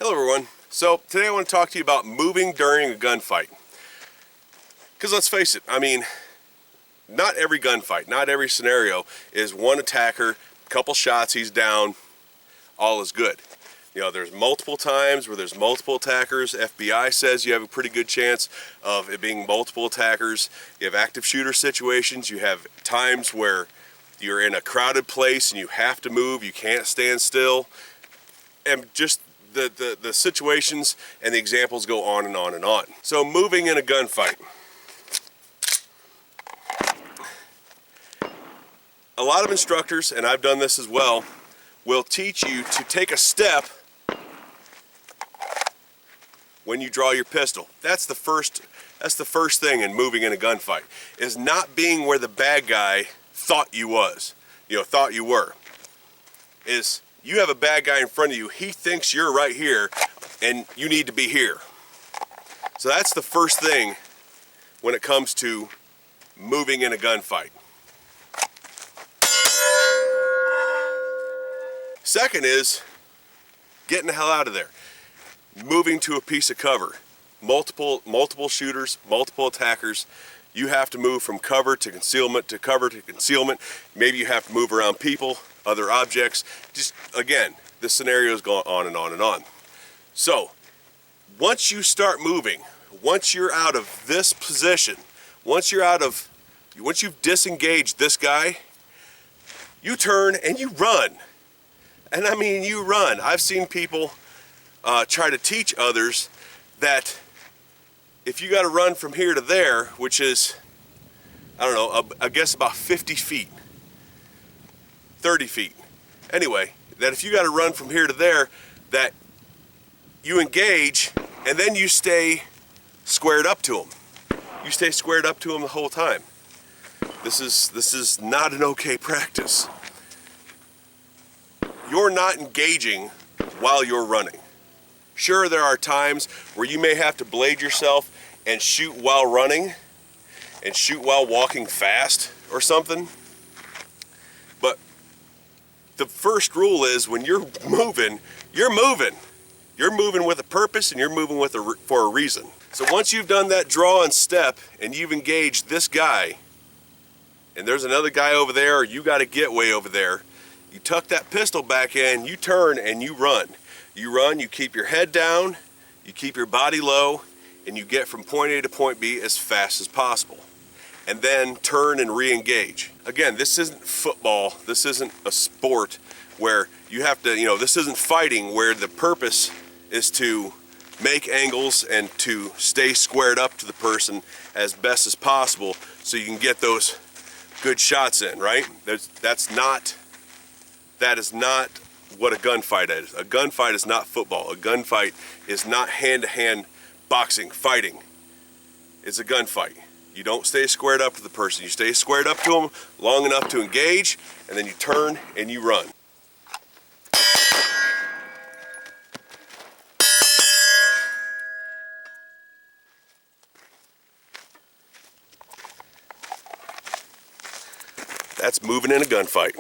Hello everyone. So today I want to talk to you about moving during a gunfight. Because let's face it, I mean, not every gunfight, not every scenario is one attacker, couple shots, he's down, all is good. You know, there's multiple times where there's multiple attackers. FBI says you have a pretty good chance of it being multiple attackers. You have active shooter situations. You have times where you're in a crowded place and you have to move, you can't stand still. And just the situations and the examples go on and on and on. So moving in a gunfight. A lot of instructors, and I've done this as well, will teach you to take a step when you draw your pistol. That's the first thing in moving in a gunfight, is not being where the bad guy thought you were. Is you have a bad guy in front of you, he thinks you're right here and you need to be here. So that's the first thing when it comes to moving in a gunfight. Second is getting the hell out of there. Moving to a piece of cover. Multiple shooters, multiple attackers. You have to move from cover to concealment to cover to concealment. Maybe you have to move around people, other objects. Just, again, the scenarios go on and on and on. So, once you start moving, once you're out of this position, once you've disengaged this guy, you turn and you run. And I mean, you run. I've seen people try to teach others that if you got to run from here to there, which is, I don't know, I guess about 50 feet, 30 feet. Anyway, that if you got to run from here to there, that you engage and then you stay squared up to him. You stay squared up to him the whole time. This is not an okay practice. You're not engaging while you're running. Sure, there are times where you may have to blade yourself and shoot while running and shoot while walking fast or something. But the first rule is when you're moving, you're moving. You're moving with a purpose and you're moving for a reason. So once you've done that draw and step and you've engaged this guy, and there's another guy over there, or you got a getaway over there, you tuck that pistol back in, you turn and you run. You run, you keep your head down, you keep your body low, and you get from point A to point B as fast as possible. And then turn and re-engage. Again, this isn't football, this isn't a sport where you have to, this isn't fighting where the purpose is to make angles and to stay squared up to the person as best as possible so you can get those good shots in, right? That is not what a gunfight is. A gunfight is not football. A gunfight is not hand-to-hand boxing, fighting. It's a gunfight. You don't stay squared up to the person. You stay squared up to them long enough to engage, and then you turn and you run. That's moving in a gunfight.